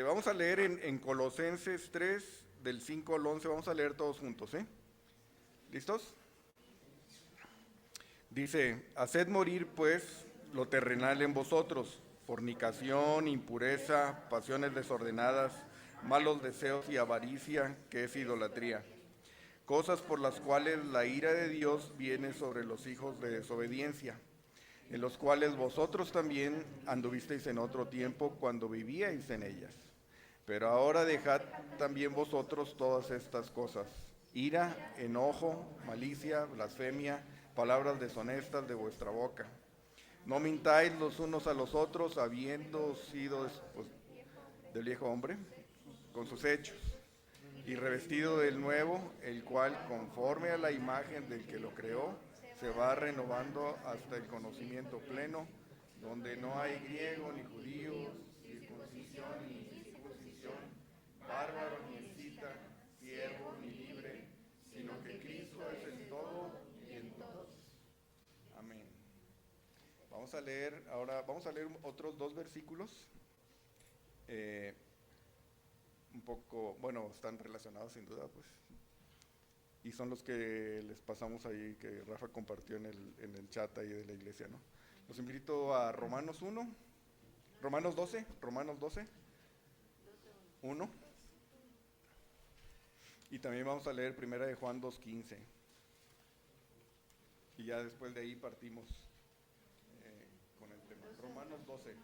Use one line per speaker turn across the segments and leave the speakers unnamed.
Vamos a leer en Colosenses 3, del 5 al 11, vamos a leer todos juntos, ¿eh? ¿Listos? Dice, haced morir pues lo terrenal en vosotros, fornicación, impureza, pasiones desordenadas, malos deseos y avaricia, que es idolatría, cosas por las cuales la ira de Dios viene sobre los hijos de desobediencia, en los cuales vosotros también anduvisteis en otro tiempo cuando vivíais en ellas. Pero ahora dejad también vosotros todas estas cosas: ira, enojo, malicia, blasfemia, palabras deshonestas de vuestra boca. No mintáis los unos a los otros, habiendo sido del viejo hombre con sus hechos, y revestido del nuevo, el cual, conforme a la imagen del que lo creó, se va renovando hasta el conocimiento pleno, donde no hay griego ni judío, circuncisión ni incircuncisión, bárbaro ni escita, siervo ni libre, sino que Cristo es el todo y en todos. Amén. Vamos a leer otros dos versículos. Un poco, bueno, están relacionados sin duda, pues. Y son los que les pasamos ahí, que Rafa compartió en el chat ahí de la iglesia, ¿no? Los invito a Romanos 1, Romanos 12, 1. Y también vamos a leer primera de Juan 2:15. Y ya después de ahí partimos con el tema. Romanos 12.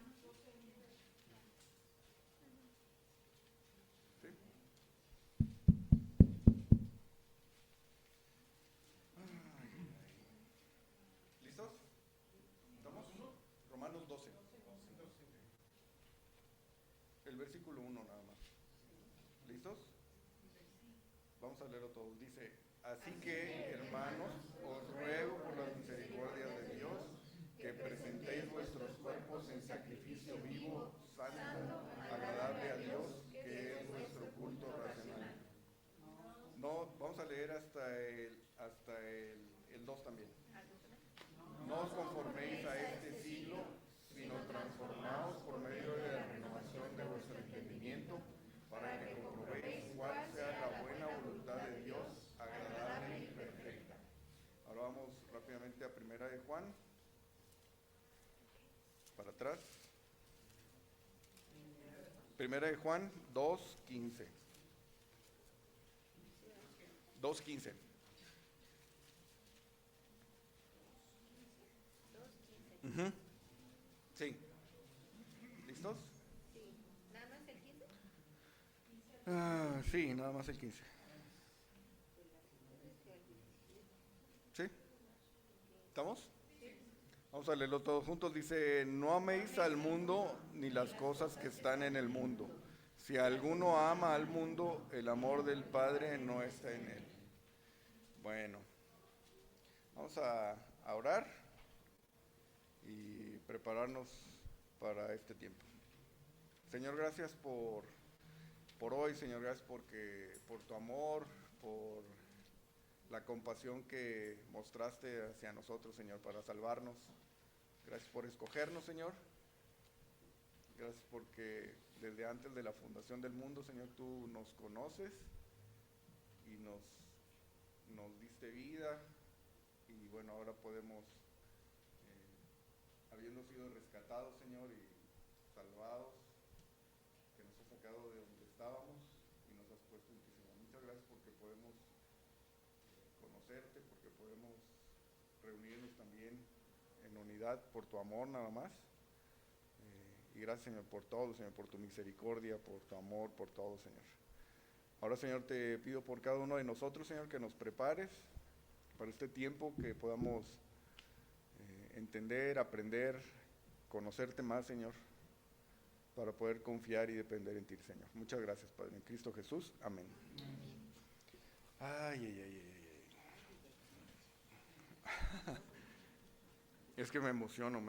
¿Sí? ¿Listos? ¿Estamos? Romanos 12. El versículo 1 nada más. ¿Listos? Vamos a leerlo todos. Dice, así que, hermanos, os ruego por las misericordias de Dios, que presentéis vuestros cuerpos en sacrificio vivo, santo, agradable a Dios, que es vuestro culto racional. No, vamos a leer hasta el 2 también. No os conforméis a este siglo, sino transformaos por medio de la renovación de vuestro entendimiento, para que comprobéis cuál sea la buena voluntad de Dios, agradable y perfecta. Ahora vamos rápidamente a primera de Juan, para atrás. Primera de Juan 2:15. 2:15. Uh-huh. Sí. ¿Listos?
¿Nada más el 15?
Sí, nada más el 15. ¿Sí? ¿Estamos? Vamos a leerlo todos juntos. Dice, no améis al mundo ni las cosas que están en el mundo. Si alguno ama al mundo, el amor del Padre no está en él. Bueno, vamos a orar y prepararnos para este tiempo. Señor, gracias por hoy, Señor, gracias por tu amor, por la compasión que mostraste hacia nosotros, Señor, para salvarnos. Gracias por escogernos, Señor. Gracias porque desde antes de la fundación del mundo, Señor, tú nos conoces y nos diste vida. Y bueno, ahora podemos, habiendo sido rescatados, Señor, y salvados, que nos has sacado de donde estábamos y nos has puesto en ti, Señor. Muchas gracias porque podemos conocerte, porque podemos reunirnos también en unidad por tu amor nada más. Y gracias, Señor, por todo, Señor, por tu misericordia, por tu amor, por todo, Señor. Ahora, Señor, te pido por cada uno de nosotros, Señor, que nos prepares para este tiempo, que podamos entender, aprender, conocerte más, Señor, para poder confiar y depender en ti, Señor. Muchas gracias, Padre, en Cristo Jesús. Amén. Ay, ay, ay, ay, ay. Es que me emociono.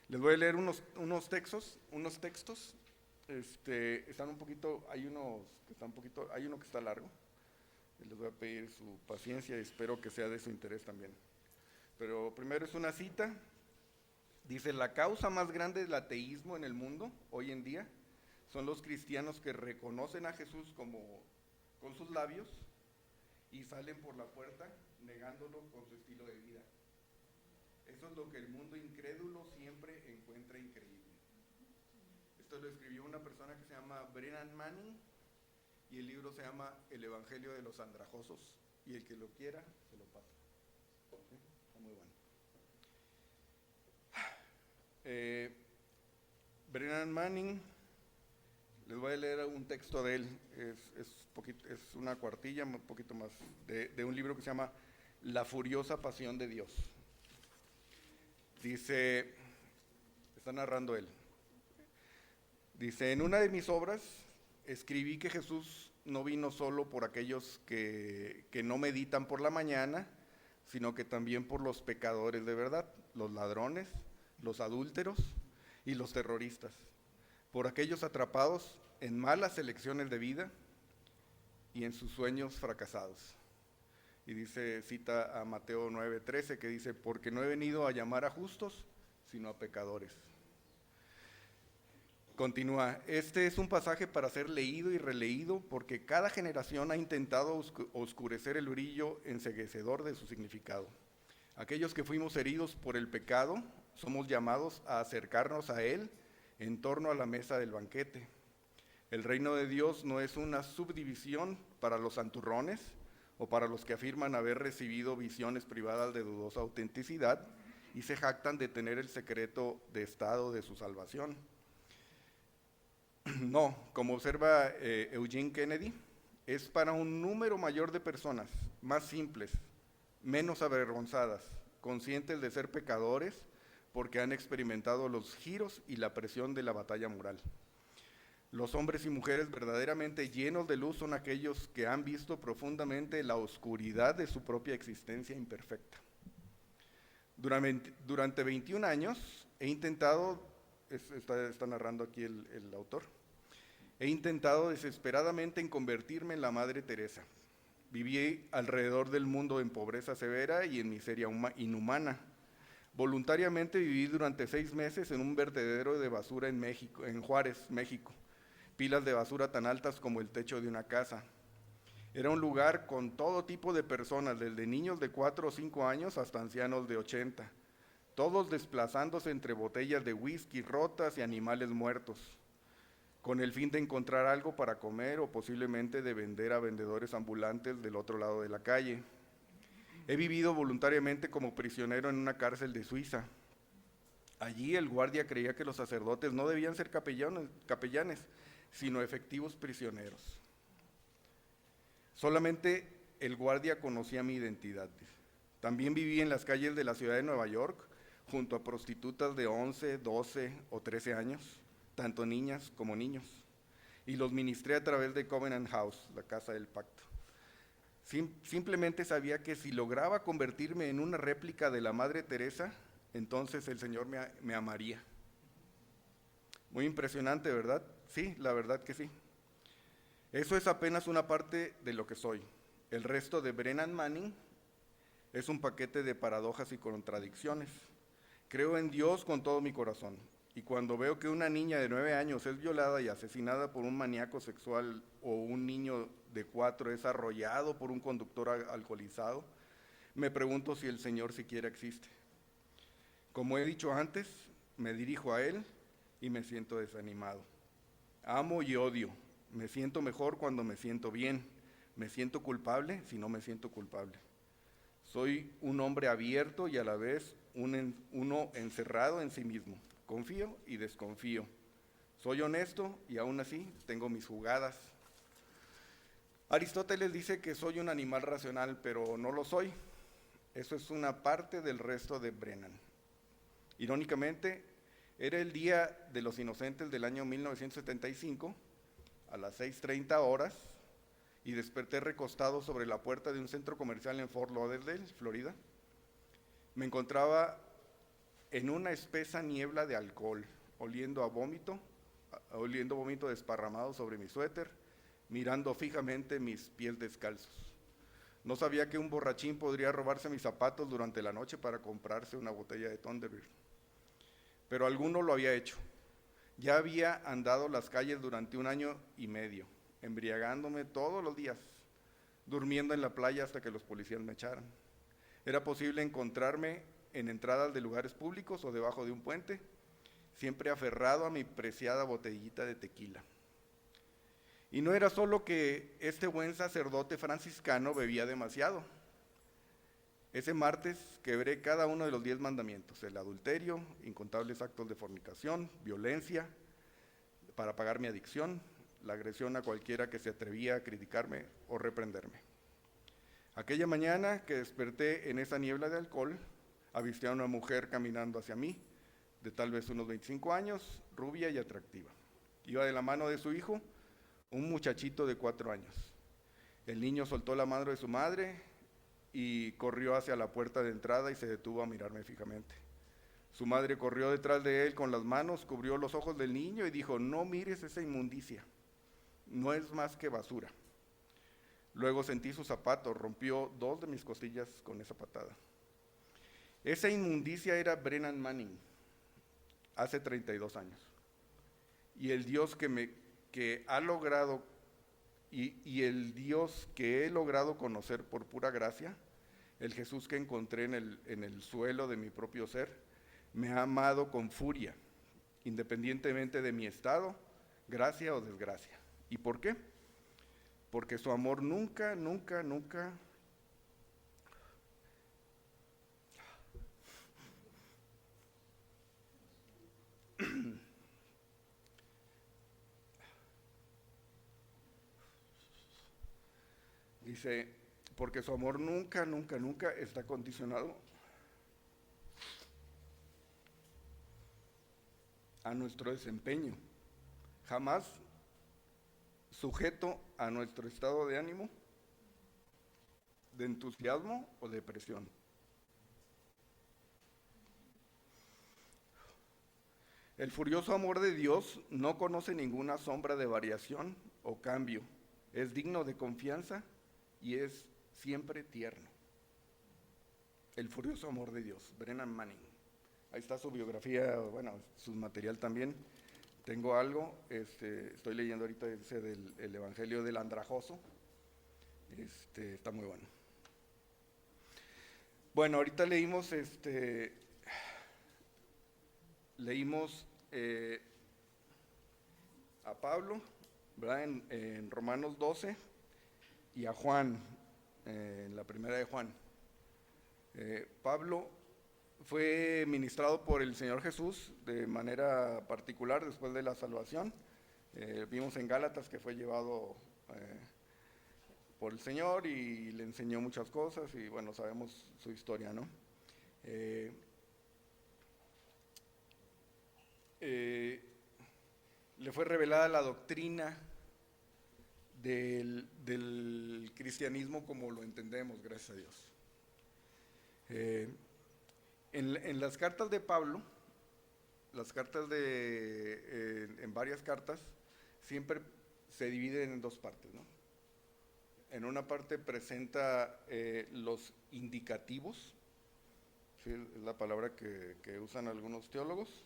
Les voy a leer unos textos. Están un poquito, hay uno que está largo. Y les voy a pedir su paciencia y espero que sea de su interés también. Pero primero es una cita Dice, la causa más grande del ateísmo en el mundo hoy en día son los cristianos que reconocen a Jesús como con sus labios y salen por la puerta negándolo con su estilo de vida. Eso es lo que el mundo incrédulo siempre encuentra increíble. Esto lo escribió una persona que se llama Brennan Manning y el libro se llama El Evangelio de los Andrajosos, y el que lo quiera se lo pasa. ¿Sí? Está muy bueno. Brennan Manning, les voy a leer un texto de él, es una cuartilla, un poquito más, de un libro que se llama La furiosa pasión de Dios. Dice, está narrando él, dice, en una de mis obras escribí que Jesús no vino solo por aquellos que no meditan por la mañana, sino que también por los pecadores de verdad, los ladrones, los adúlteros y los terroristas, por aquellos atrapados en malas elecciones de vida y en sus sueños fracasados. Y dice, cita a Mateo 9:13, que dice, porque no he venido a llamar a justos, sino a pecadores. Continúa, este es un pasaje para ser leído y releído porque cada generación ha intentado oscurecer el brillo enceguecedor de su significado. Aquellos que fuimos heridos por el pecado somos llamados a acercarnos a Él en torno a la mesa del banquete. El reino de Dios no es una subdivisión para los santurrones o para los que afirman haber recibido visiones privadas de dudosa autenticidad y se jactan de tener el secreto de estado de su salvación. No, como observa Eugene Kennedy, es para un número mayor de personas, más simples, menos avergonzadas, conscientes de ser pecadores, porque han experimentado los giros y la presión de la batalla moral. Los hombres y mujeres verdaderamente llenos de luz son aquellos que han visto profundamente la oscuridad de su propia existencia imperfecta. Durante 21 años he intentado, está narrando aquí el autor, he intentado desesperadamente en convertirme en la Madre Teresa. Viví alrededor del mundo en pobreza severa y en miseria inhumana. Voluntariamente viví durante 6 meses en un vertedero de basura en México, en Juárez, México. Pilas de basura tan altas como el techo de una casa. Era un lugar con todo tipo de personas, desde niños de 4 o 5 años hasta ancianos de 80, todos desplazándose entre botellas de whisky rotas y animales muertos, con el fin de encontrar algo para comer o posiblemente de vender a vendedores ambulantes del otro lado de la calle. He vivido voluntariamente como prisionero en una cárcel de Suiza. Allí el guardia creía que los sacerdotes no debían ser capellanes, sino efectivos prisioneros. Solamente el guardia conocía mi identidad. También viví en las calles de la ciudad de Nueva York, junto a prostitutas de 11, 12 o 13 años, tanto niñas como niños, y los ministré a través de Covenant House, la casa del pacto. Simplemente sabía que si lograba convertirme en una réplica de la Madre Teresa, entonces el Señor me amaría. Muy impresionante, ¿verdad? Sí, la verdad que sí. Eso es apenas una parte de lo que soy. El resto de Brennan Manning es un paquete de paradojas y contradicciones. Creo en Dios con todo mi corazón. Y cuando veo que una niña de 9 años es violada y asesinada por un maníaco sexual o un niño de 4 es arrollado por un conductor alcoholizado, me pregunto si el Señor siquiera existe. Como he dicho antes, me dirijo a Él y me siento desanimado. Amo y odio. Me siento mejor cuando me siento bien. Me siento culpable si no me siento culpable. Soy un hombre abierto y a la vez uno encerrado en sí mismo. Confío y desconfío. Soy honesto y aún así tengo mis jugadas. Aristóteles dice que soy un animal racional, pero no lo soy. Eso es una parte del resto de Brennan. Irónicamente, era el Día de los Inocentes del año 1975, a las 6:30 horas, y desperté recostado sobre la puerta de un centro comercial en Fort Lauderdale, Florida. Me encontraba en una espesa niebla de alcohol, oliendo vómito desparramado sobre mi suéter, mirando fijamente mis pies descalzos. No sabía que un borrachín podría robarse mis zapatos durante la noche para comprarse una botella de Thunderbird. pero alguno lo había hecho. Ya había andado las calles durante 1 año y medio, embriagándome todos los días, durmiendo en la playa hasta que los policías me echaran. Era posible encontrarme en entradas de lugares públicos o debajo de un puente, siempre aferrado a mi preciada botellita de tequila. Y no era solo que este buen sacerdote franciscano bebía demasiado. Ese martes quebré cada uno de los 10 mandamientos: el adulterio, incontables actos de fornicación, violencia para pagar mi adicción, la agresión a cualquiera que se atrevía a criticarme o reprenderme. Aquella mañana que desperté en esa niebla de alcohol, avisté a una mujer caminando hacia mí, de tal vez unos 25 años, rubia y atractiva. Iba de la mano de su hijo, un muchachito de 4 años. El niño soltó la mano de su madre y corrió hacia la puerta de entrada y se detuvo a mirarme fijamente. Su madre corrió detrás de él con las manos, cubrió los ojos del niño y dijo: no mires esa inmundicia, no es más que basura. Luego sentí su zapato, rompió 2 de mis costillas con esa patada. Esa inmundicia era Brennan Manning, hace 32 años. Y el Dios que ha logrado y el Dios que he logrado conocer por pura gracia, el Jesús que encontré en el suelo de mi propio ser, me ha amado con furia, independientemente de mi estado, gracia o desgracia. ¿Y por qué? Porque su amor nunca dice, porque su amor nunca está condicionado a nuestro desempeño, jamás sujeto a nuestro estado de ánimo, de entusiasmo o depresión. El furioso amor de Dios no conoce ninguna sombra de variación o cambio, es digno de confianza y es siempre tierno. El furioso amor de Dios, Brennan Manning. Ahí está su biografía, bueno, su material también. Tengo algo, estoy leyendo ahorita ese del Evangelio del Andrajoso. Está muy bueno. Bueno, ahorita leímos a Pablo, ¿verdad? En Romanos 12 y a Juan, en la primera de Juan. Pablo fue ministrado por el Señor Jesús de manera particular después de la salvación. Vimos en Gálatas que fue llevado por el Señor y le enseñó muchas cosas y bueno, sabemos su historia, ¿no? Le fue revelada la doctrina del cristianismo como lo entendemos, gracias a Dios. En las cartas de Pablo, en varias cartas, siempre se dividen en 2 partes, ¿no? En una parte presenta los indicativos, ¿sí? Es la palabra que usan algunos teólogos,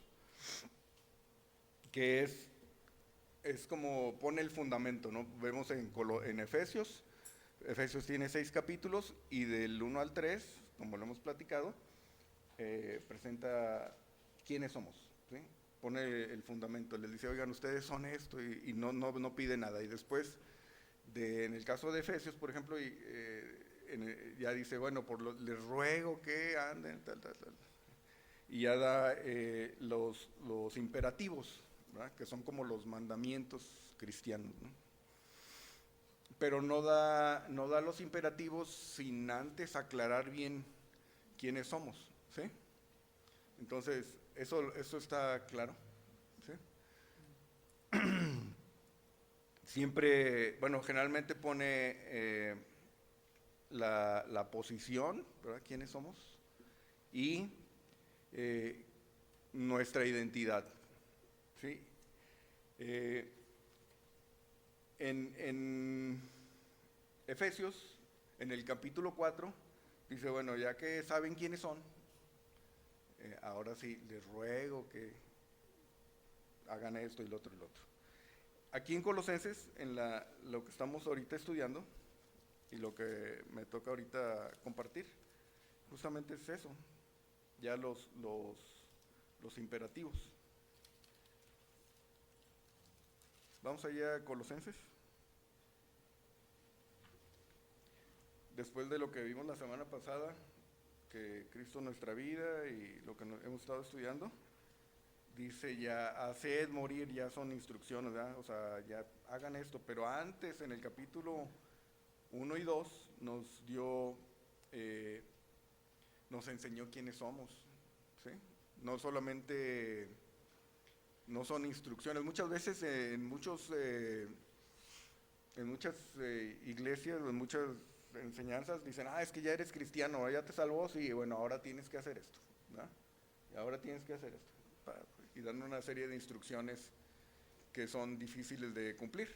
que es como pone el fundamento, ¿no? Vemos en Efesios tiene 6 capítulos y del 1 al 3, como lo hemos platicado, presenta quiénes somos, ¿sí? Pone el fundamento, les dice, oigan, ustedes son esto y no pide nada. Y después, en el caso de Efesios, por ejemplo, ya dice, bueno, les ruego que anden, tal. Y ya da los imperativos, ¿verdad? Que son como los mandamientos cristianos, ¿no? Pero no da los imperativos sin antes aclarar bien quiénes somos, ¿sí? Entonces, eso está claro, ¿sí? Siempre, bueno, generalmente pone la posición, ¿verdad? ¿Quiénes somos? Y nuestra identidad, ¿sí? En Efesios, en el capítulo 4, dice, bueno, ya que saben quiénes son, Ahora sí, les ruego que hagan esto y lo otro y lo otro. Aquí en Colosenses, lo que estamos ahorita estudiando y lo que me toca ahorita compartir, justamente es eso, ya los imperativos. Vamos allá a Colosenses. Después de lo que vimos la semana pasada, que Cristo nuestra vida y lo que hemos estado estudiando, dice ya, haced morir, ya son instrucciones, ¿verdad? O sea, ya hagan esto, pero antes en el capítulo 1 y 2 nos enseñó quiénes somos, ¿sí? No solamente, no son instrucciones, muchas veces en muchas iglesias o en muchas enseñanzas dicen, es que ya eres cristiano, ya te salvó, sí, bueno, ahora tienes que hacer esto, ¿verdad? Y ahora tienes que hacer esto, y dan una serie de instrucciones que son difíciles de cumplir,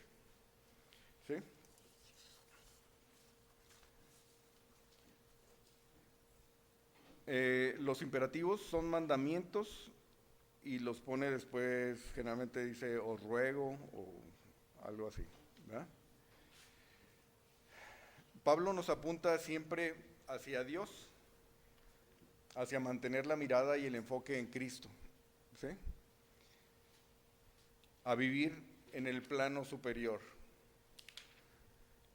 ¿sí? Los imperativos son mandamientos y los pone después, generalmente dice os ruego o algo así, ¿verdad? Pablo nos apunta siempre hacia Dios, hacia mantener la mirada y el enfoque en Cristo, ¿sí? A vivir en el plano superior.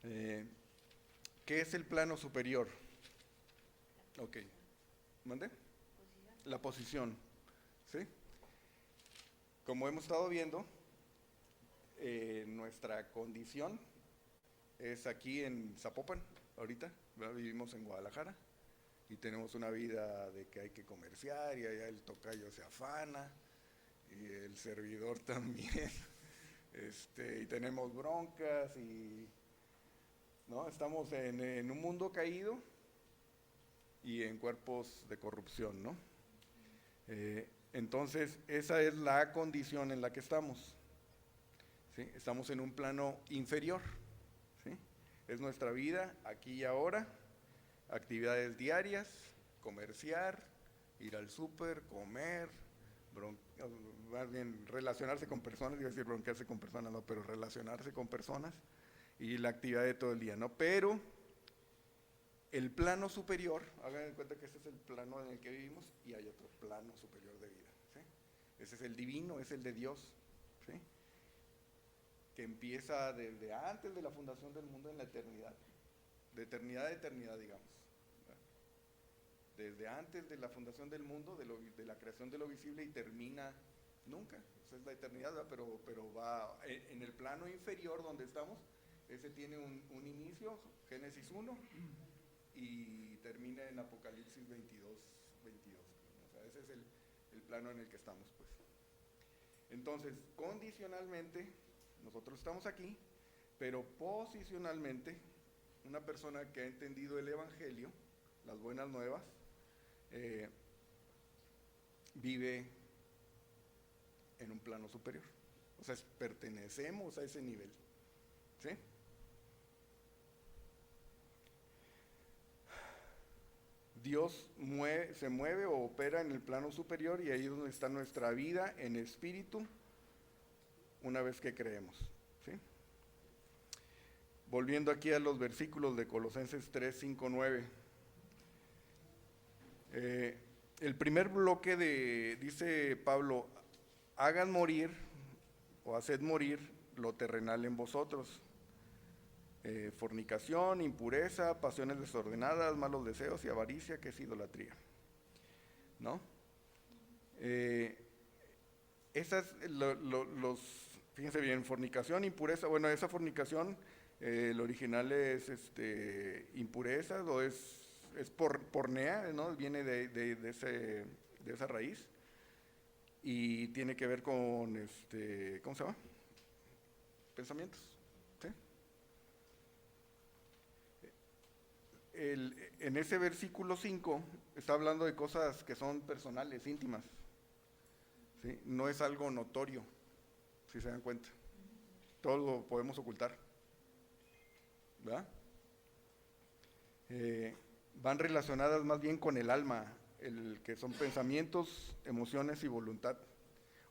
¿Qué es el plano superior? Ok. ¿Mande? La posición, ¿sí? Como hemos estado viendo, nuestra condición es aquí en Zapopan, ahorita, ¿verdad? Vivimos en Guadalajara y tenemos una vida de que hay que comerciar y allá el tocayo se afana y el servidor también, y tenemos broncas y, ¿no? Estamos en un mundo caído y en cuerpos de corrupción, ¿no? Entonces, esa es la condición en la que estamos, ¿sí? Estamos en un plano inferior, ¿sí? Es nuestra vida aquí y ahora, actividades diarias, comerciar, ir al súper, comer, más bien relacionarse con personas, iba a decir bronquearse con personas, no, pero relacionarse con personas y la actividad de todo el día, ¿no? Pero el plano superior, hagan en cuenta que este es el plano en el que vivimos y hay otro plano superior de vida, ¿sí? Ese es el divino, es el de Dios, ¿sí? Que empieza desde antes de la fundación del mundo en la eternidad, de eternidad a eternidad, digamos, ¿verdad? Desde antes de la fundación del mundo, de la creación de lo visible y termina nunca, esa es la eternidad, ¿verdad? Pero va en el plano inferior donde estamos, ese tiene un inicio, Génesis 1, y termina en Apocalipsis 22. O sea, ese es el plano en el que estamos, pues. Entonces, condicionalmente, nosotros estamos aquí, pero posicionalmente, una persona que ha entendido el Evangelio, las buenas nuevas, vive en un plano superior. O sea, pertenecemos a ese nivel, ¿sí? Dios se mueve o opera en el plano superior y ahí es donde está nuestra vida en espíritu una vez que creemos, ¿sí? Volviendo aquí a los versículos de Colosenses 3, 5, 9. El primer bloque dice Pablo, hagan morir o haced morir lo terrenal en vosotros. Fornicación, impureza, pasiones desordenadas, malos deseos y avaricia, que es idolatría, ¿no? Fíjense bien, fornicación, impureza, bueno, esa fornicación, el original es impureza, o es pornea, ¿no? Viene de esa raíz, y tiene que ver con, ¿cómo se llama? Pensamientos, ¿sí? En ese versículo 5 está hablando de cosas que son personales, íntimas, ¿sí? No es algo notorio, si se dan cuenta. Todo lo podemos ocultar, ¿verdad? Van relacionadas más bien con el alma, el que son pensamientos, emociones y voluntad,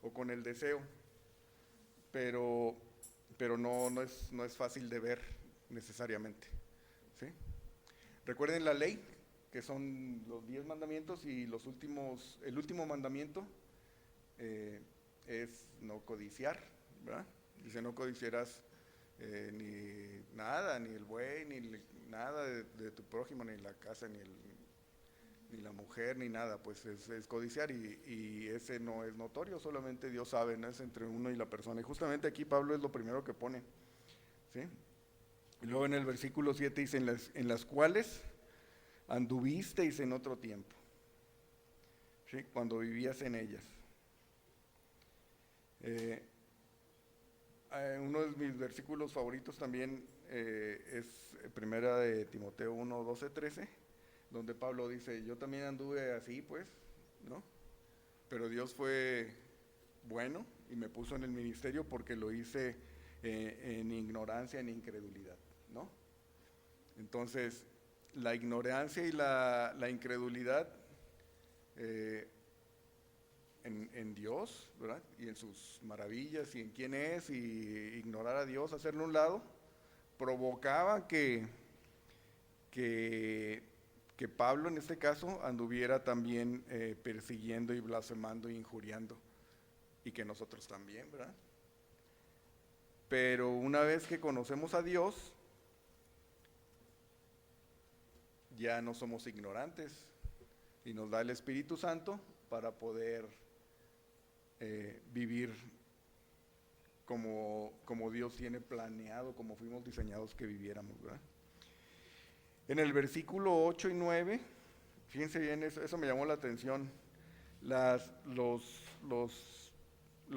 o con el deseo, pero, no es fácil de ver necesariamente, ¿sí? Recuerden la ley, que son los 10 mandamientos, y el último mandamiento es no codiciar, ¿verdad? Dice: no codiciarás ni nada, ni el buey, nada de tu prójimo, ni la casa, ni la mujer, ni nada, pues es codiciar, y ese no es notorio, solamente Dios sabe, no es entre uno y la persona. Y justamente aquí Pablo es lo primero que pone, ¿sí? Y luego en el versículo 7 dice: en las cuales anduvisteis en otro tiempo, ¿sí? Cuando vivías en ellas. Uno de mis versículos favoritos también es primera de Timoteo 1, 12, 13, donde Pablo dice: yo también anduve así, pues, ¿no? Pero Dios fue bueno y me puso en el ministerio porque lo hice en ignorancia, en incredulidad, ¿no? Entonces, la ignorancia y la incredulidad en Dios, ¿verdad? Y en sus maravillas y en quién es, y ignorar a Dios, hacerlo a un lado, provocaba que Pablo en este caso anduviera también persiguiendo y blasfemando e injuriando, y que nosotros también, ¿verdad? Pero una vez que conocemos a Dios, ya no somos ignorantes, y nos da el Espíritu Santo para poder vivir como Dios tiene planeado, como fuimos diseñados que viviéramos, ¿verdad? En el versículo 8 y 9, fíjense bien, eso me llamó la atención. Lo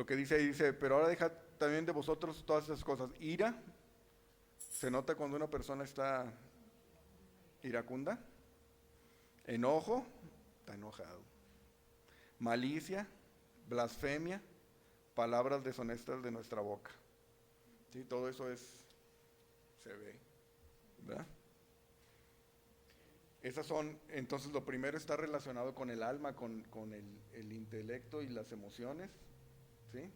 que dice ahí, dice: pero ahora dejad también de vosotros todas esas cosas. Ira, se nota cuando una persona está iracunda. Enojo, está enojado. Malicia, blasfemia, palabras deshonestas de nuestra boca. ¿Sí? Todo eso se ve, ¿verdad? Esas son, entonces lo primero está relacionado con el alma, con el intelecto y las emociones, ¿sí?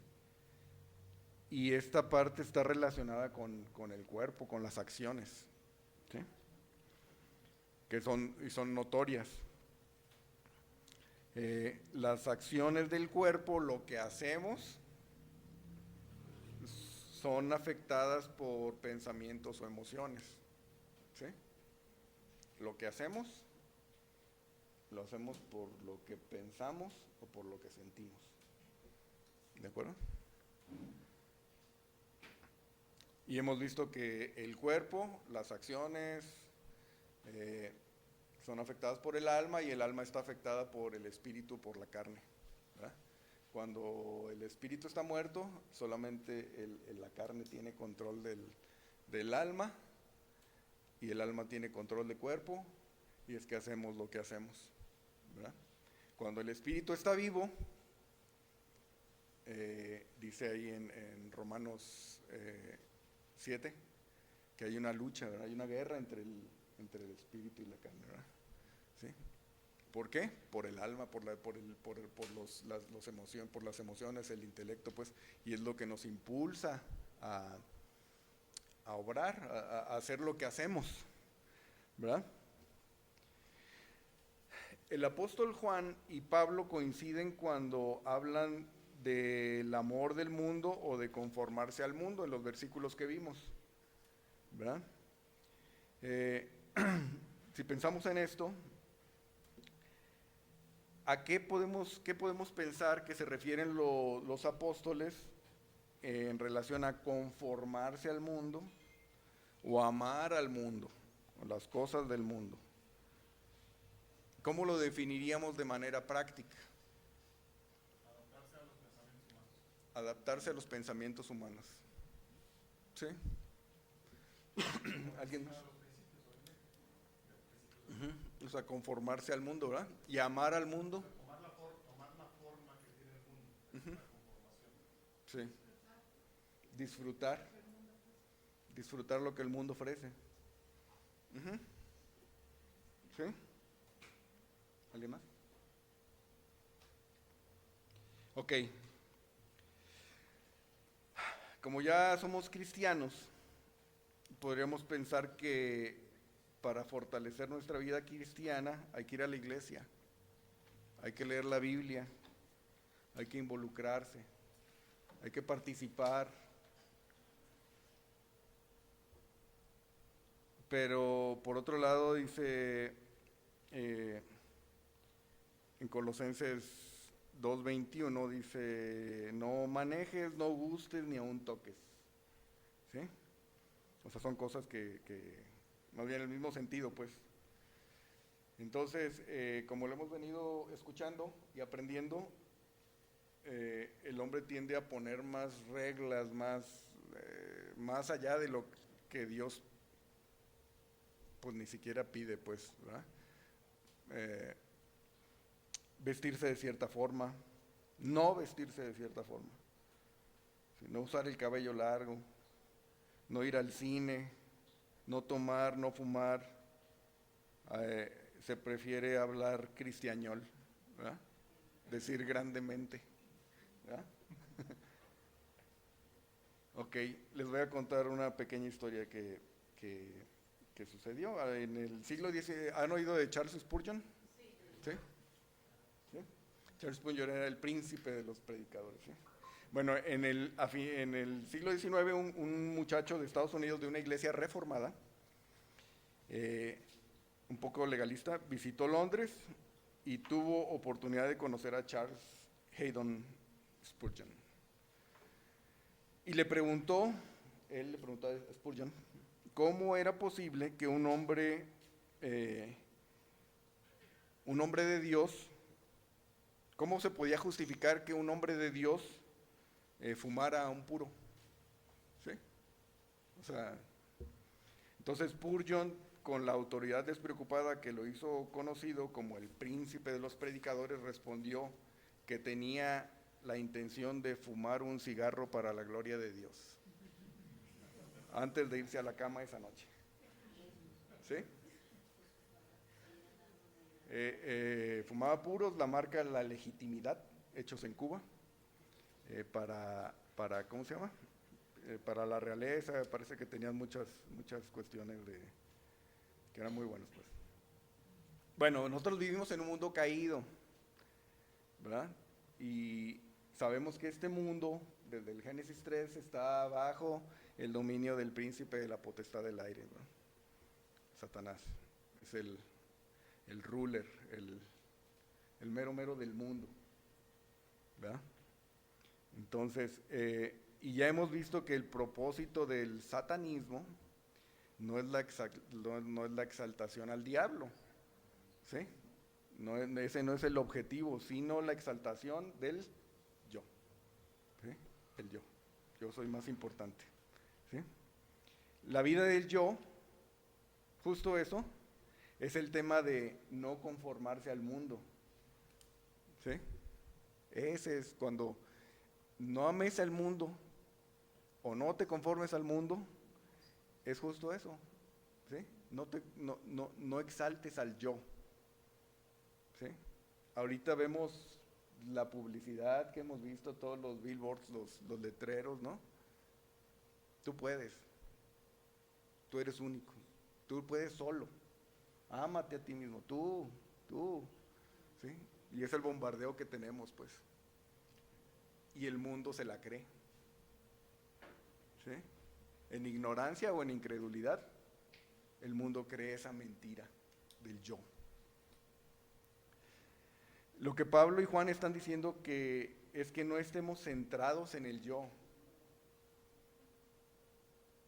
Y esta parte está relacionada con el cuerpo, con las acciones, ¿sí? Que son notorias. Las acciones del cuerpo, lo que hacemos, son afectadas por pensamientos o emociones, ¿sí? Lo que hacemos, lo hacemos por lo que pensamos o por lo que sentimos. ¿De acuerdo? Y hemos visto que el cuerpo, las acciones, son afectadas por el alma, y el alma está afectada por el espíritu, por la carne, ¿verdad? Cuando el espíritu está muerto, solamente la carne tiene control del alma, y el alma tiene control del cuerpo, y es que hacemos lo que hacemos, ¿verdad? Cuando el espíritu está vivo, dice ahí en Romanos 7, que hay una lucha, ¿verdad? Hay una guerra entre el espíritu y la carne, ¿verdad? ¿Sí? ¿Por qué? Por el alma, por las emociones, el intelecto, pues, y es lo que nos impulsa a obrar, a hacer lo que hacemos, ¿verdad? El apóstol Juan y Pablo coinciden cuando hablan del amor del mundo o de conformarse al mundo, en los versículos que vimos, ¿verdad? Si pensamos en esto, ¿a qué podemos pensar que se refieren los apóstoles en relación a conformarse al mundo o amar al mundo, o las cosas del mundo? ¿Cómo lo definiríamos de manera práctica? Adaptarse a los pensamientos humanos. ¿Sí? ¿Alguien más? O sea, conformarse al mundo, ¿verdad? Y amar al mundo.
Tomar la forma que tiene el mundo, la conformación.
Sí. Disfrutar lo que el mundo ofrece. ¿Sí? ¿Alguien más? Ok, como ya somos cristianos, podríamos pensar que para fortalecer nuestra vida cristiana hay que ir a la iglesia, hay que leer la Biblia, hay que involucrarse, hay que participar. Pero por otro lado dice en Colosenses 2:21, dice, no manejes, no gustes, ni aun toques. ¿Sí? O sea, son cosas que más bien en el mismo sentido, pues. Entonces, como lo hemos venido escuchando y aprendiendo, el hombre tiende a poner más reglas, más allá de lo que Dios pues ni siquiera pide, pues, ¿verdad? Vestirse de cierta forma, no vestirse de cierta forma, ¿sí? No usar el cabello largo, no ir al cine, no tomar, no fumar, se prefiere hablar cristiañol, ¿verdad? Decir grandemente, ¿verdad? Ok, les voy a contar una pequeña historia que sucedió en el siglo XIX. ¿Han oído de Charles Spurgeon? Sí. ¿Sí? Charles Spurgeon era el príncipe de los predicadores. ¿Sí? Bueno, en el siglo XIX un muchacho de Estados Unidos de una iglesia reformada, un poco legalista, visitó Londres y tuvo oportunidad de conocer a Charles Haddon Spurgeon. Y él le preguntó a Spurgeon, ¿cómo era posible que un hombre de Dios, cómo se podía justificar que un hombre de Dios fumara un puro? ¿Sí? O sea, entonces Spurgeon, con la autoridad despreocupada que lo hizo conocido como el príncipe de los predicadores, respondió que tenía la intención de fumar un cigarro para la gloria de Dios antes de irse a la cama esa noche. ¿Sí? Fumaba puros, la marca La Legitimidad, hechos en Cuba, para ¿cómo se llama? Para la realeza, parece que tenían muchas cuestiones que eran muy buenos, pues. Bueno, nosotros vivimos en un mundo caído, ¿verdad? Y sabemos que este mundo, desde el Génesis 3, está bajo el dominio del príncipe de la potestad del aire, ¿no? Satanás. Es el ruler, el mero del mundo, ¿verdad? Entonces, y ya hemos visto que el propósito del satanismo no es la exaltación al diablo, ¿sí? Ese no es el objetivo, sino la exaltación del yo, ¿sí? El yo. Yo soy más importante, ¿sí? La vida del yo, justo eso, es el tema de no conformarse al mundo, ¿sí? Ese es cuando no ames al mundo o no te conformes al mundo, es justo eso, ¿sí? No exaltes al yo, ¿sí? Ahorita vemos la publicidad que hemos visto, todos los billboards, los letreros, ¿no? Tú puedes, tú eres único, tú puedes solo, ámate a ti mismo, tú, ¿sí? Y es el bombardeo que tenemos, pues. Y el mundo se la cree, ¿sí? En ignorancia o en incredulidad, el mundo cree esa mentira del yo. Lo que Pablo y Juan están diciendo es que no estemos centrados en el yo,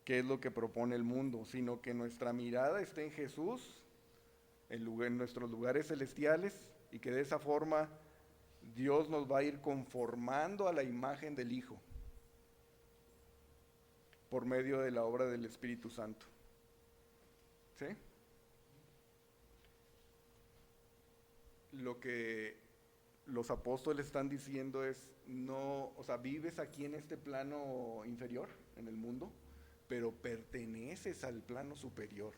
que es lo que propone el mundo, sino que nuestra mirada esté en Jesús, en nuestros lugares celestiales, y que de esa forma Dios nos va a ir conformando a la imagen del Hijo por medio de la obra del Espíritu Santo. ¿Sí? Lo que los apóstoles están diciendo es, no, o sea, vives aquí en este plano inferior, en el mundo, pero perteneces al plano superior.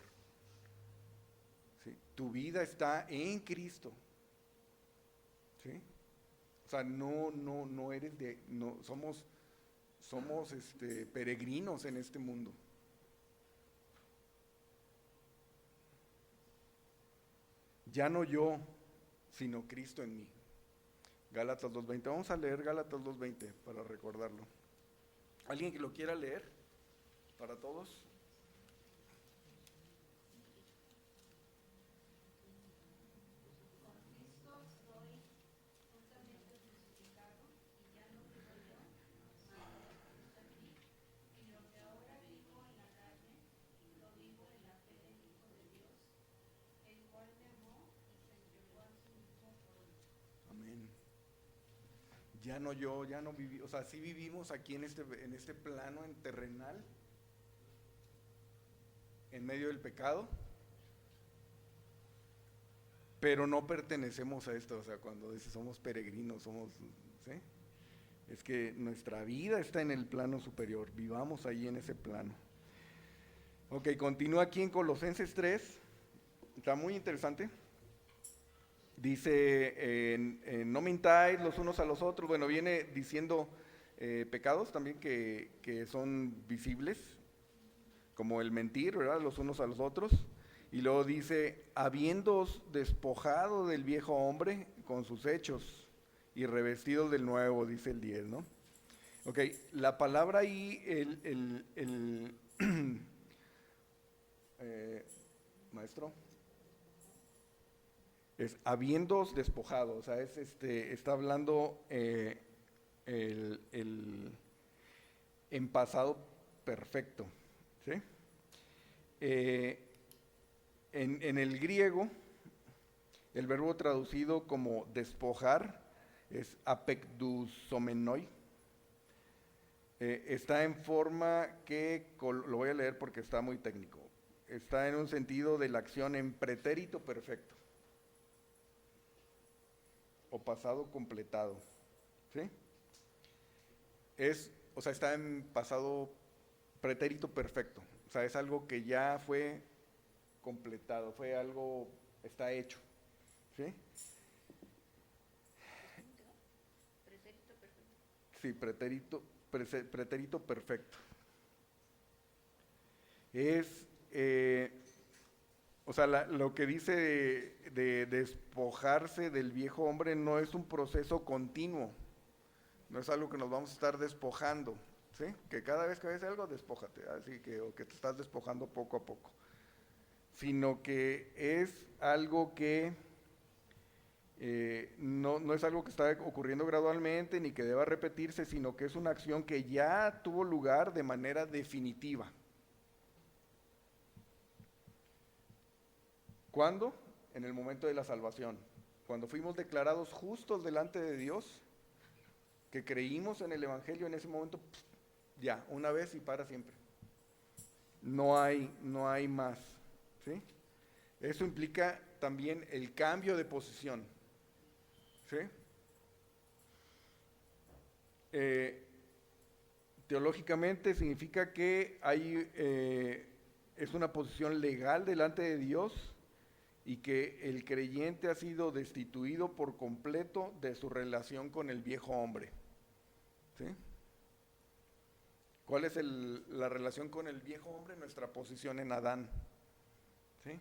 ¿Sí? Tu vida está en Cristo. ¿Sí? O sea, no eres no, somos peregrinos en este mundo. Ya no yo, sino Cristo en mí. Gálatas 2:20. Vamos a leer Gálatas 2:20 para recordarlo. ¿Alguien que lo quiera leer? Para todos. Amén. Ya no yo, ya no viví, o sea, sí vivimos aquí en este plano en terrenal, en medio del pecado, pero no pertenecemos a esto. O sea, cuando dice somos peregrinos, ¿sí? Es que nuestra vida está en el plano superior, vivamos ahí en ese plano. Ok, continúa aquí en Colosenses 3, está muy interesante. Dice, no mintáis los unos a los otros. Bueno, viene diciendo pecados también que son visibles, como el mentir, ¿verdad? Los unos a los otros. Y luego dice, habiéndoos despojado del viejo hombre con sus hechos y revestidos del nuevo, dice el 10, ¿no? Ok, la palabra ahí, maestro, es habiéndoos despojado, o sea, está hablando en pasado perfecto, ¿sí? En el griego, el verbo traducido como despojar es apekdusomenoi. Está en forma que, lo voy a leer porque está muy técnico, está en un sentido de la acción en pretérito perfecto o pasado completado, ¿sí? O sea, está en pasado pretérito perfecto, o sea, es algo que ya fue completado, fue algo, está hecho, ¿sí?
Pretérito perfecto.
Sí, pretérito perfecto. Es, o sea, lo que dice de despojarse del viejo hombre no es un proceso continuo, no es algo que nos vamos a estar despojando, ¿sí? Que cada vez que ves algo, despójate, así que, o que te estás despojando poco a poco, sino que es algo que no es algo que está ocurriendo gradualmente ni que deba repetirse, sino que es una acción que ya tuvo lugar de manera definitiva. ¿Cuándo? En el momento de la salvación. Cuando fuimos declarados justos delante de Dios, que creímos en el Evangelio, en ese momento, ya, una vez y para siempre. No hay más, ¿sí? Eso implica también el cambio de posición, ¿sí? Teológicamente significa que es una posición legal delante de Dios y que el creyente ha sido destituido por completo de su relación con el viejo hombre, ¿sí? ¿Cuál es la relación con el viejo hombre? Nuestra posición en Adán, ¿sí?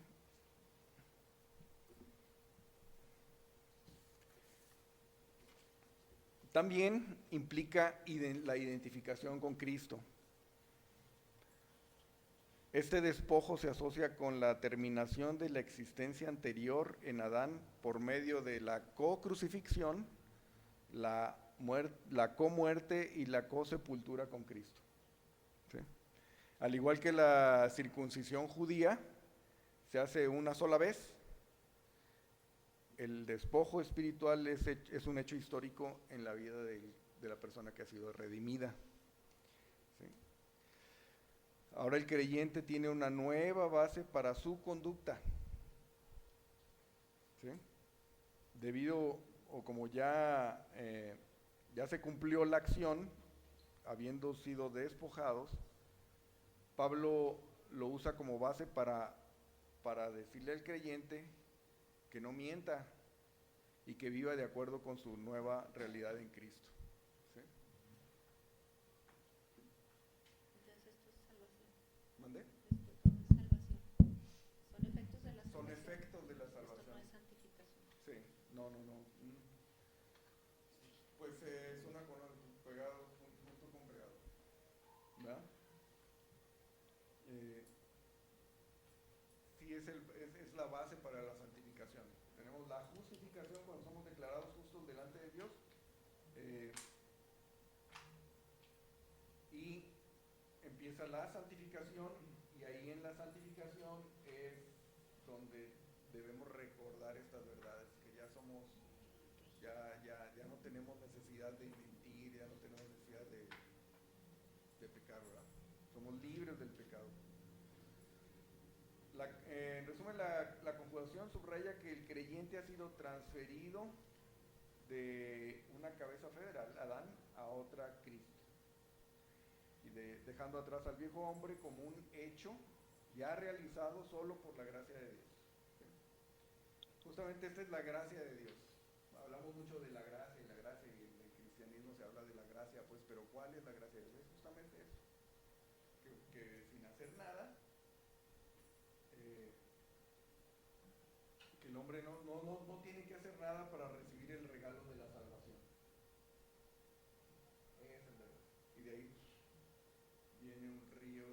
También implica la identificación con Cristo. Este despojo se asocia con la terminación de la existencia anterior en Adán por medio de la co-crucifixión, la co-muerte y la co-sepultura con Cristo, ¿sí? Al igual que la circuncisión judía se hace una sola vez, el despojo espiritual es un hecho histórico en la vida de la persona que ha sido redimida, ¿sí? Ahora el creyente tiene una nueva base para su conducta, ¿sí? Debido, o como ya se cumplió la acción, habiendo sido despojados, Pablo lo usa como base para decirle al creyente que no mienta, y que viva de acuerdo con su nueva realidad en Cristo. ¿Sí?
Entonces esto es salvación.
¿Mandé?
Esto todo es salvación. Son efectos de la salvación.
Son efectos de la
Esto no
salvación.
es santificación.
Sí, no. Pues es una con pegado, junto con pegado. ¿Verdad? Sí, es la base para la santificación. Tenemos la justificación cuando somos declarados justos delante de Dios. Y empieza la santificación, y ahí en la santificación es donde debemos recordar estas verdades, que ya somos, ya no tenemos necesidad de mentir, ya no tenemos necesidad de pecar, ¿verdad? Somos libres del pecado. En resumen, la conjugación subraya que el creyente ha sido transferido de una cabeza federal, Adán, a otra, Cristo, y dejando atrás al viejo hombre como un hecho ya realizado solo por la gracia de Dios. ¿Sí? Justamente esta es la gracia de Dios. Hablamos mucho de la gracia, y en el cristianismo se habla de la gracia, pues, pero ¿cuál es la gracia de Dios? Es justamente eso, que sin hacer nada, que el hombre no tiene que hacer nada para recibir el regalo de la salvación. Esa es la verdad. Y de ahí viene un río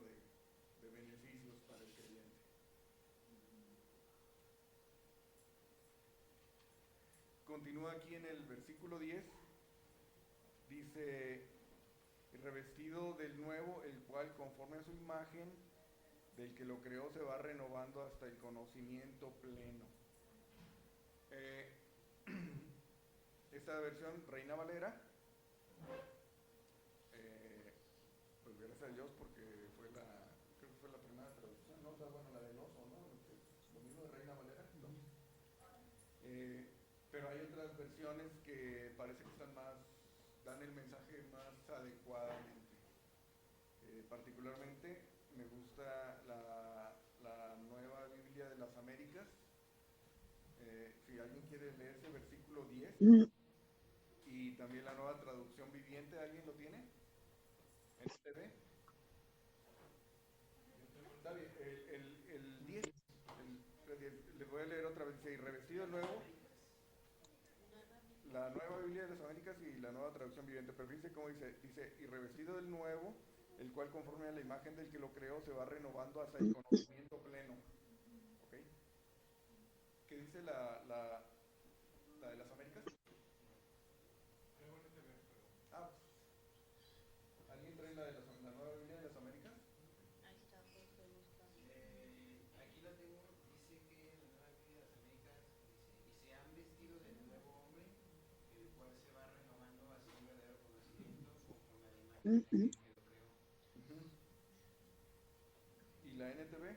de beneficios para el creyente. Continúa aquí en el versículo 10, dice, revestido del nuevo, el cual conforme a su imagen del que lo creó se va renovando hasta el conocimiento pleno. Esta versión, Reina Valera, pues gracias a Dios porque creo que fue la primera traducción, ¿no? O sea, bueno, la del oso, ¿no? Lo mismo de Reina Valera, ¿no? Pero hay otras versiones que parece que dan el mensaje más adecuadamente. Particularmente me gusta la Nueva Biblia de las Américas. Si alguien quiere leer ese versículo 10, y también la Nueva Traducción Viviente, ¿alguien lo tiene? ¿NTV? Está bien, el 10, les voy a leer otra vez, dice, y revestido de nuevo, la Nueva Biblia de las Américas y la Nueva Traducción Viviente, pero fíjense cómo dice, y revestido del nuevo, el cual conforme a la imagen del que lo creó se va renovando hasta el conocimiento pleno. ¿Ok? ¿Qué dice la de las Américas? Ah, ¿alguien trae la Nueva Biblia de las Américas?
Ahí está, pues se busca.
Aquí la tengo, dice que en la Nueva Biblia de las Américas dice, y se han vestido del nuevo hombre, el cual se va renovando hacia un verdadero conocimiento conforme a la imagen de aquel que lo creó.
¿Y la NTV?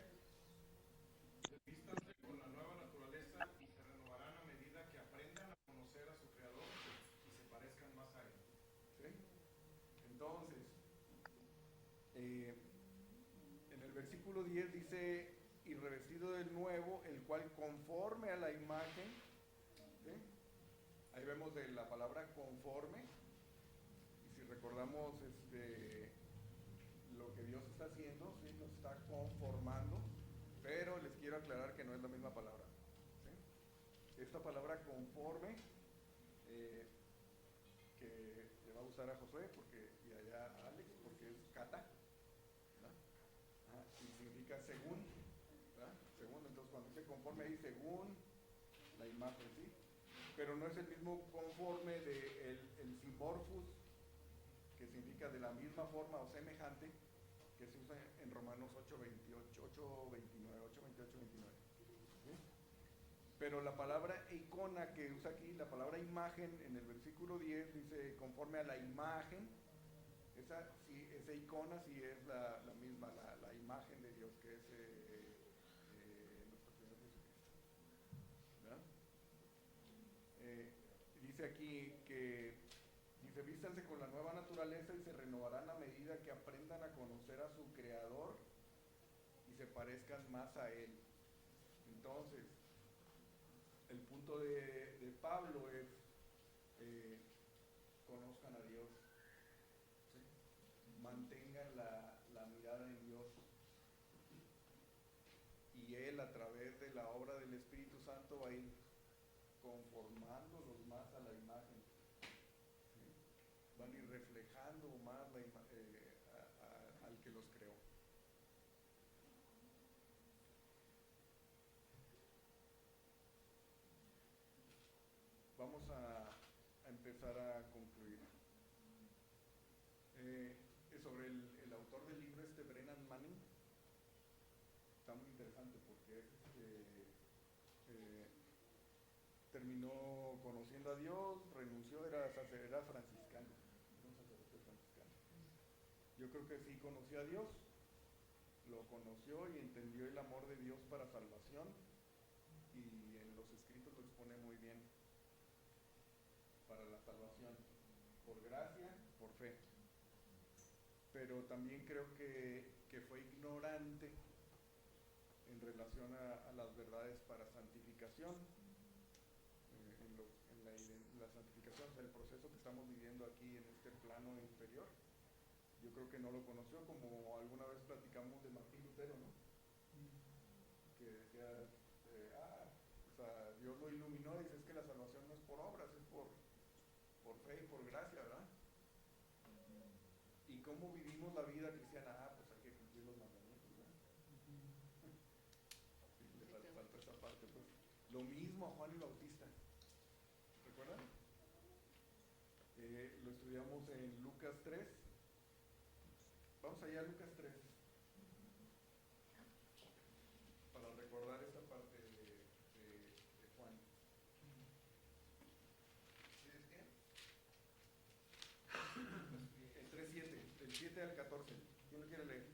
Vístanse con la nueva naturaleza y se renovarán a medida que aprendan a conocer a su Creador y se parezcan más a Él.
¿Sí? Entonces, en el versículo 10 dice, y revestido del nuevo, el cual conforme a la imagen, ¿sí? Ahí vemos de la palabra conforme, y si recordamos lo que Dios está haciendo, ¿sí? Nos está conformando, pero les quiero aclarar que no es la misma palabra. ¿Sí? Esta palabra conforme, que le va a usar a Josué y allá a Alex, porque es kata, y significa según, ¿verdad? Según, entonces cuando dice conforme ahí según la imagen, ¿sí? Pero no es el mismo conforme de el simorphus, que significa de la misma forma o semejante, que se usa en Romanos 8:28-29. ¿Sí? Pero la palabra icona que usa aquí, la palabra imagen, en el versículo 10 dice conforme a la imagen. Esa icona sí es la misma, la imagen de Dios, que es nuestro Señor Jesucristo. ¿Verdad? Dice aquí que dice, vístanse con la nueva naturaleza y se renovarán a medida que aprendan a conocer a su Creador y se parezcan más a Él. Entonces, el punto de Pablo es, conozcan a Dios, ¿sí? Mantengan la mirada en Dios, y Él a través de la obra del Espíritu Santo va a ir conformándolos más a la imagen, ¿sí? Van a ir reflejando más al que los creó. Vamos a empezar a concluir. Sobre el autor del libro, Brennan Manning, está muy interesante porque terminó conociendo a Dios, renunció, era franciscano, era un sacerdote franciscano. Yo creo que sí conoció a Dios, lo conoció y entendió el amor de Dios para salvación, y en los escritos lo expone muy bien. Para la salvación, por gracia, por fe. Pero también creo que fue ignorante en relación a las verdades para santificación, en la santificación, o sea, el proceso que estamos viviendo aquí en este plano inferior. Yo creo que no lo conoció, como alguna vez platicamos de Martín Lutero, ¿no? Que decía, o sea, Dios lo iluminó y dice, es que la salvación no es por obras, es por fe y por gracia, ¿verdad? ¿Y cómo vivimos la vida cristiana? Pues hay que cumplir los mandamientos, ¿verdad? Sí, le falta esa parte, pues. Lo mismo a Juan el Bautista, ¿recuerdan? Lo estudiamos en Lucas 3. Vamos allá a Lucas 3, para recordar esta parte de Juan.
¿Tienes qué?
El 3:7, del 7 al 14. ¿Quién lo quiere leer?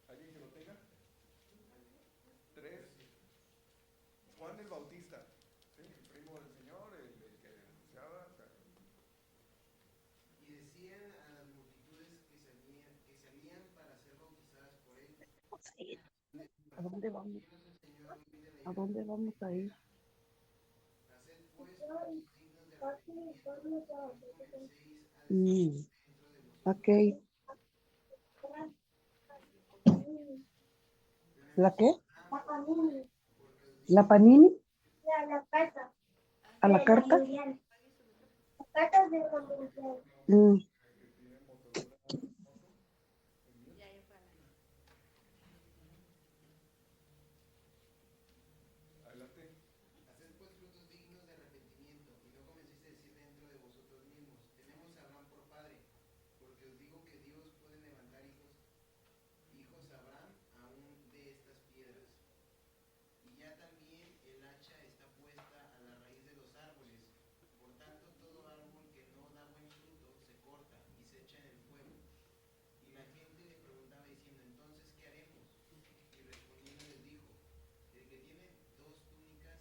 ¿Alguien que lo tenga? 3. Juan el Bautista, ¿sí? El primo del Señor, el que denunciaba. O sea,
Y decían a las multitudes que salían para ser bautizadas por él.
¿A dónde vamos?
¿Quién nos enseñó a vivir de la
¿A
ira
dónde vamos a ir?
Haced pues frutos dignos de arrepentimiento, no comencéis a
Mm,
desarrollar dentro de
ok.
vosotros.
¿La
Tenemos
qué?
hambre, porque os digo
¿La panini? ¿A la carta? Mm,
que tiene Motorola Moto, el mío.
Ya fue al aire.
Adelante.
haced pues frutos dignos de arrepentimiento, y no comencéis a decir dentro de vosotros mismos, tenemos a Abraham por padre, porque os digo que Dios puede levantar hijos a Abraham aún de estas piedras. Y ya también el hacha está puesta a la raíz de los árboles. Por tanto, todo árbol que no da buen fruto se corta y se echa en el fuego. Y la gente le preguntaba diciendo, entonces, ¿qué haremos? Y respondiendo les dijo, el que tiene 2 túnicas,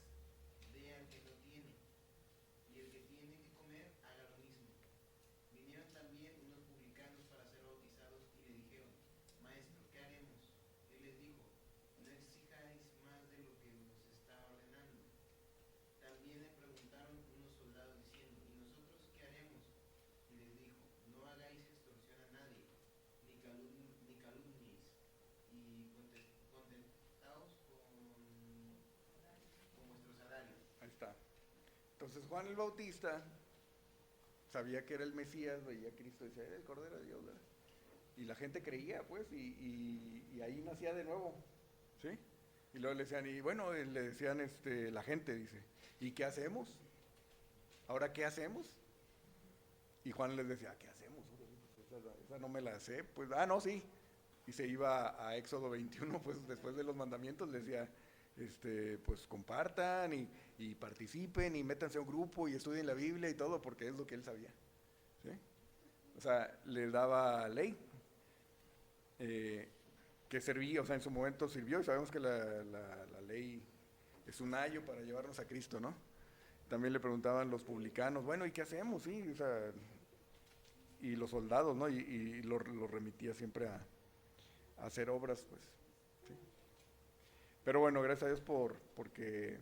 dé al que no tiene, y el que tiene que comer, haga lo mismo. Vinieron también unos publicanos para ser bautizados y le dijeron, Maestro, ¿qué haremos? Él les dijo, no exijáis más de lo que os está ordenando. También le preguntaron unos soldados diciendo, ¿y nosotros qué haremos? Y les dijo, no hagáis extorsión a nadie, ni calumniéis, y contentaos con vuestro salario.
Ahí está. Entonces Juan el Bautista sabía que era el Mesías, veía a Cristo y decía, era el Cordero de Dios, ¿verdad? Y la gente creía, pues, y ahí nacía de nuevo, ¿sí? Y luego le decían, y bueno, le decían la gente, dice, ¿y qué hacemos? ¿Ahora qué hacemos? Y Juan les decía, ¿qué hacemos? Esa no me la sé, pues, no, sí. Y se iba a Éxodo 21, pues, después de los mandamientos, le decía, pues, compartan y participen y métanse a un grupo y estudien la Biblia y todo, porque es lo que él sabía, ¿sí? O sea, les daba ley, que servía, o sea, en su momento sirvió, y sabemos que la ley es un ayo para llevarnos a Cristo, ¿no? También le preguntaban los publicanos, bueno, ¿y qué hacemos? Sí, o sea, y los soldados, ¿no? Y lo remitía siempre a hacer obras, pues, ¿sí? Pero bueno, gracias a Dios porque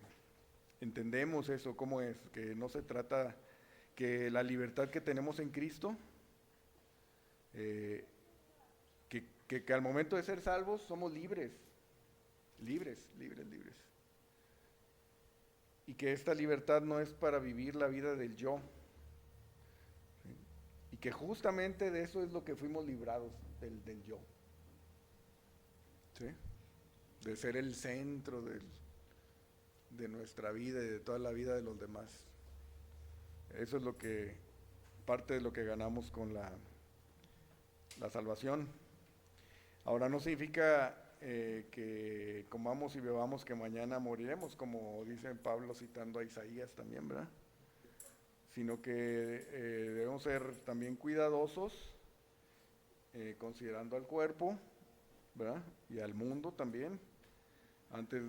entendemos eso, cómo es, que no se trata, que la libertad que tenemos en Cristo, que al momento de ser salvos somos libres, libres, libres, libres. Y que esta libertad no es para vivir la vida del yo, ¿sí? Y que justamente de eso es lo que fuimos librados, del yo, ¿sí? De ser el centro de nuestra vida y de toda la vida de los demás. Eso es parte de lo que ganamos con la salvación. Ahora no significa que comamos y bebamos que mañana moriremos, como dice Pablo citando a Isaías también, ¿verdad? Sino que debemos ser también cuidadosos, considerando al cuerpo, ¿verdad? Y al mundo también, antes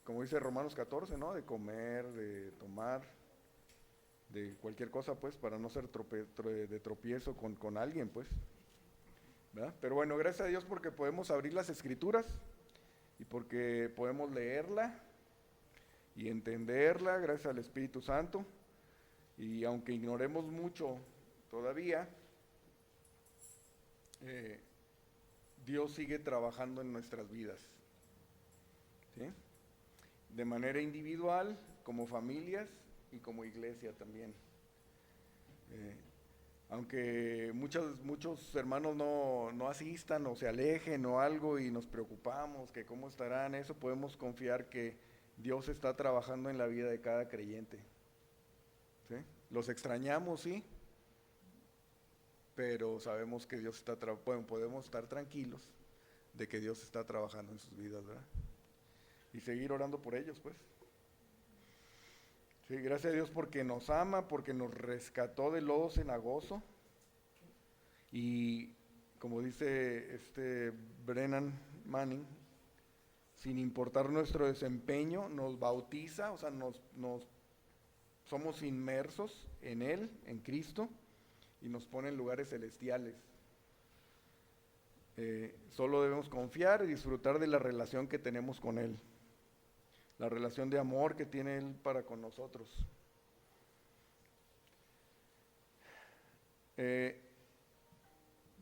como dice Romanos 14, ¿no? De comer, de tomar, de cualquier cosa, pues, para no ser de tropiezo con alguien, pues, ¿verdad? Pero bueno, gracias a Dios porque podemos abrir las Escrituras y porque podemos leerla y entenderla, gracias al Espíritu Santo. Y aunque ignoremos mucho todavía, Dios sigue trabajando en nuestras vidas, ¿sí? De manera individual, como familias y como iglesia también. Aunque muchos hermanos no asistan o se alejen o algo y nos preocupamos que cómo estarán, eso podemos confiar que Dios está trabajando en la vida de cada creyente, ¿sí? Los extrañamos, sí, pero sabemos que Dios podemos estar tranquilos de que Dios está trabajando en sus vidas, ¿verdad? Y seguir orando por ellos, pues. Sí, gracias a Dios porque nos ama, porque nos rescató del lodo cenagoso. Y como dice Brennan Manning, sin importar nuestro desempeño, nos bautiza, o sea, somos inmersos en Él, en Cristo, y nos pone en lugares celestiales. Solo debemos confiar y disfrutar de la relación que tenemos con Él, la relación de amor que tiene Él para con nosotros.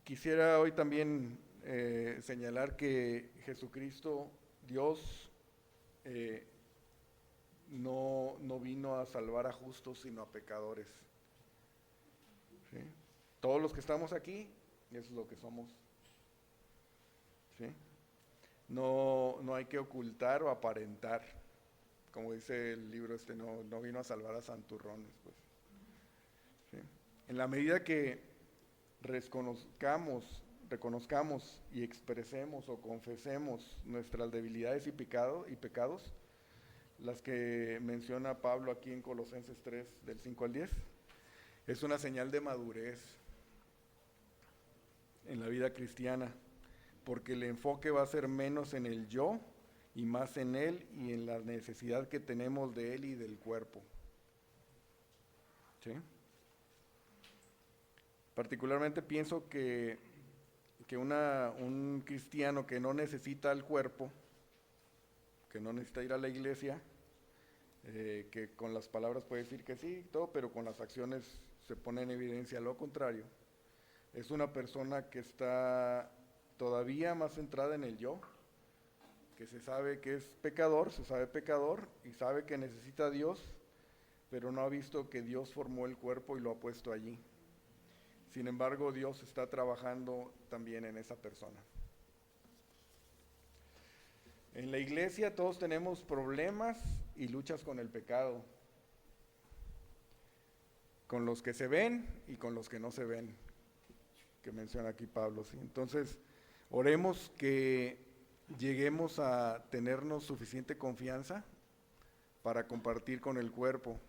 Quisiera hoy también señalar que Jesucristo, Dios, no vino a salvar a justos, sino a pecadores, ¿sí? Todos los que estamos aquí, eso es lo que somos, ¿sí? No hay que ocultar o aparentar, como dice el libro no vino a salvar a santurrones, pues, ¿sí? En la medida que reconozcamos y expresemos o confesemos nuestras debilidades y pecados, las que menciona Pablo aquí en Colosenses 3, del 5 al 10, es una señal de madurez en la vida cristiana, porque el enfoque va a ser menos en el yo y más en Él y en la necesidad que tenemos de Él y del cuerpo, ¿sí? Particularmente pienso que un cristiano que no necesita el cuerpo, que no necesita ir a la iglesia, que con las palabras puede decir que sí, todo, pero con las acciones se pone en evidencia lo contrario, es una persona que está todavía más centrada en el yo, que se sabe que es pecador, se sabe pecador y sabe que necesita a Dios, pero no ha visto que Dios formó el cuerpo y lo ha puesto allí. Sin embargo, Dios está trabajando también en esa persona. En la iglesia todos tenemos problemas y luchas con el pecado, con los que se ven y con los que no se ven, que menciona aquí Pablo, ¿sí? Entonces, oremos que lleguemos a tenernos suficiente confianza para compartir con el cuerpo,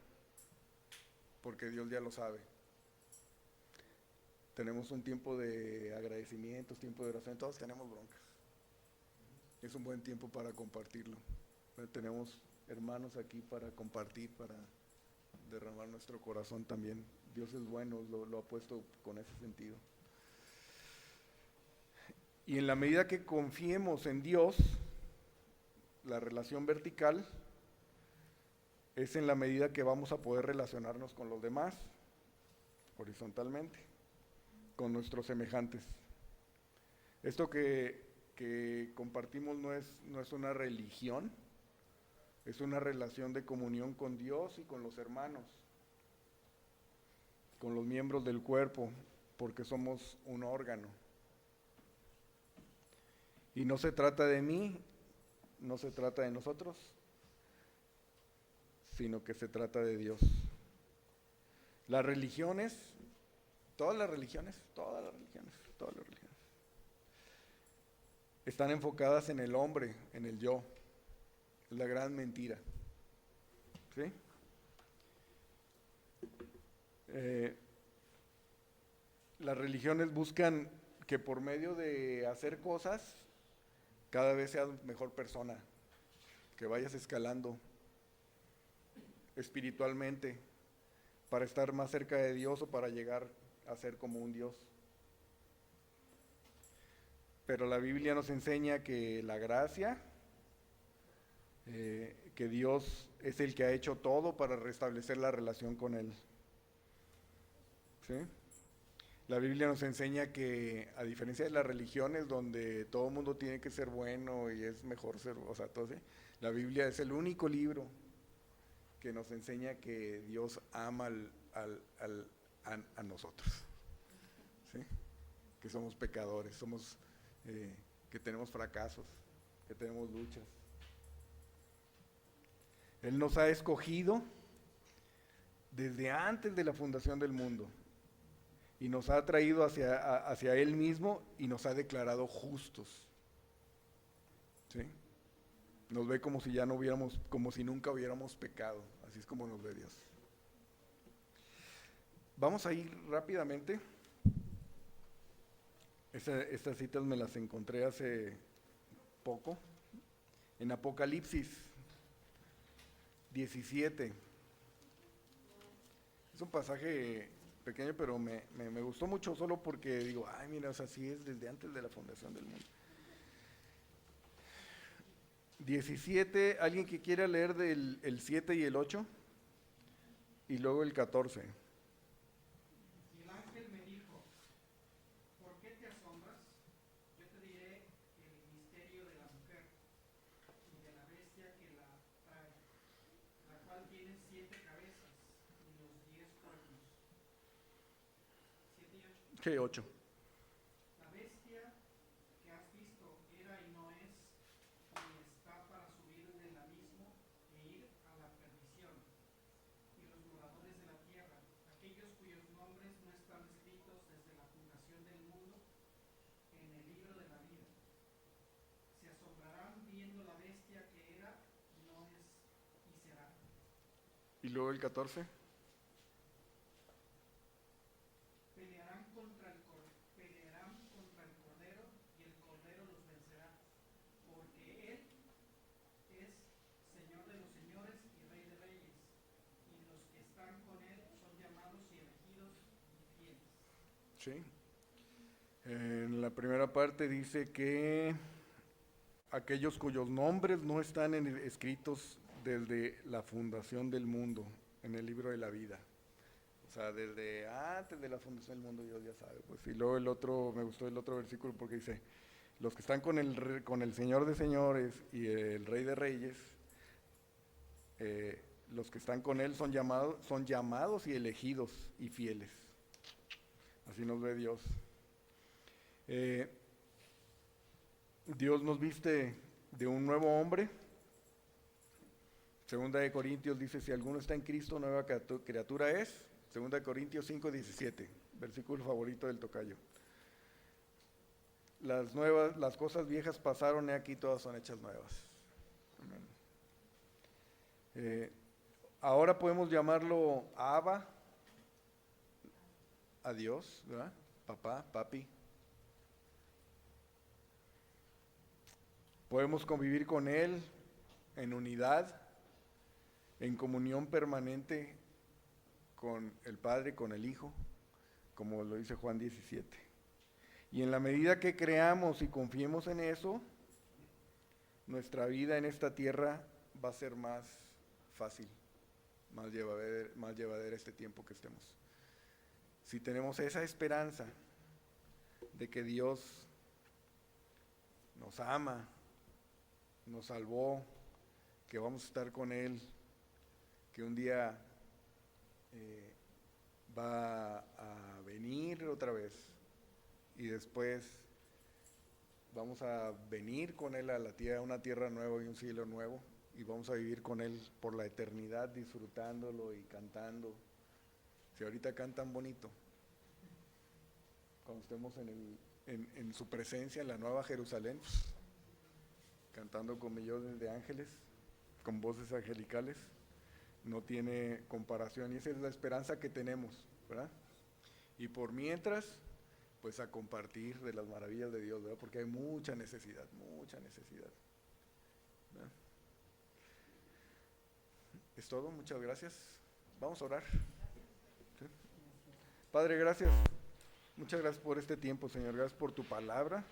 porque Dios ya lo sabe. Tenemos un tiempo de agradecimientos, tiempo de oración, todos tenemos broncas. Es un buen tiempo para compartirlo. Tenemos hermanos aquí para compartir, para derramar nuestro corazón también. Dios es bueno, lo ha puesto con ese sentido. Y en la medida que confiemos en Dios, la relación vertical, es en la medida que vamos a poder relacionarnos con los demás, horizontalmente, con nuestros semejantes. Esto que compartimos no es una religión, es una relación de comunión con Dios y con los hermanos, con los miembros del cuerpo, porque somos un órgano. Y no se trata de mí, no se trata de nosotros, sino que se trata de Dios. Las religiones, todas las religiones, están enfocadas en el hombre, en el yo. Es la gran mentira. ¿Sí? Las religiones buscan que por medio de hacer cosas, cada vez seas mejor persona, que vayas escalando espiritualmente para estar más cerca de Dios o para llegar a ser como un Dios. Pero la Biblia nos enseña que la gracia, que Dios es el que ha hecho todo para restablecer la relación con Él. ¿Sí? La Biblia nos enseña que, a diferencia de las religiones donde todo el mundo tiene que ser bueno y es mejor ser, o sea, todo, ¿sí? La Biblia es el único libro que nos enseña que Dios ama a nosotros, ¿sí? Que somos pecadores, que tenemos fracasos, que tenemos luchas. Él nos ha escogido desde antes de la fundación del mundo y nos ha traído hacia Él mismo y nos ha declarado justos. ¿Sí? Nos ve como si ya no hubiéramos, como si nunca hubiéramos pecado. Así es como nos ve Dios. Vamos a ir rápidamente. Estas citas me las encontré hace poco. En Apocalipsis 17. Es un pasaje pequeño, pero me gustó mucho solo porque digo, ay, mira, o sea, así es desde antes de la fundación del mundo. 17, ¿alguien que quiera leer el 7 y el 8? Y luego el 14.
Y el ángel me dijo, ¿por qué te asombras? Yo te diré el misterio de la mujer y de la bestia que la trae, la cual tiene 7 cabezas y los 10 cuernos. 7 y 8.
Sí, 8.
La bestia que has visto era y no es, ni está para subir del abismo e ir a la perdición. Y los moradores de la tierra, aquellos cuyos nombres no están escritos desde la fundación del mundo en el libro de la vida, se asombrarán viendo la bestia que era, no es y será.
Y luego el 14.
Pelearán contra el Cordero y el Cordero los vencerá, porque Él es Señor de los señores y Rey de reyes, y los que están con Él son llamados y elegidos y fieles.
Sí. En la primera parte dice que aquellos cuyos nombres no están escritos desde la fundación del mundo, en el libro de la vida. O sea, desde antes de la fundación del mundo Dios ya sabe. Pues. Y luego el otro, me gustó el otro versículo porque dice, los que están con el Señor de señores y el Rey de reyes, los que están con Él son llamados y elegidos y fieles. Así nos ve Dios. Dios nos viste de un nuevo hombre. Segunda de Corintios dice, si alguno está en Cristo, nueva criatura es. Segunda de Corintios 5:17, versículo favorito del tocayo. Las cosas viejas pasaron, y aquí todas son hechas nuevas. Amén. Ahora podemos llamarlo Abba, a Dios, ¿verdad? Papá, papi. Podemos convivir con Él en unidad, en comunión permanente con el Padre, con el Hijo, como lo dice Juan 17. Y en la medida que creamos y confiemos en eso, nuestra vida en esta tierra va a ser más fácil, más llevadera este tiempo que estemos. Si tenemos esa esperanza de que Dios nos ama, nos salvó, que vamos a estar con Él, que un día va a venir otra vez y después vamos a venir con Él a la tierra, una tierra nueva y un cielo nuevo, y vamos a vivir con Él por la eternidad disfrutándolo y cantando. Si ahorita cantan bonito, cuando estemos en su presencia en la Nueva Jerusalén, cantando con millones de ángeles, con voces angelicales, no tiene comparación, y esa es la esperanza que tenemos, ¿verdad? Y por mientras, pues a compartir de las maravillas de Dios, ¿verdad? Porque hay mucha necesidad, ¿verdad? Es todo, muchas gracias. Vamos a orar. ¿Sí? Padre, gracias. Muchas gracias por este tiempo, Señor. Gracias por tu palabra.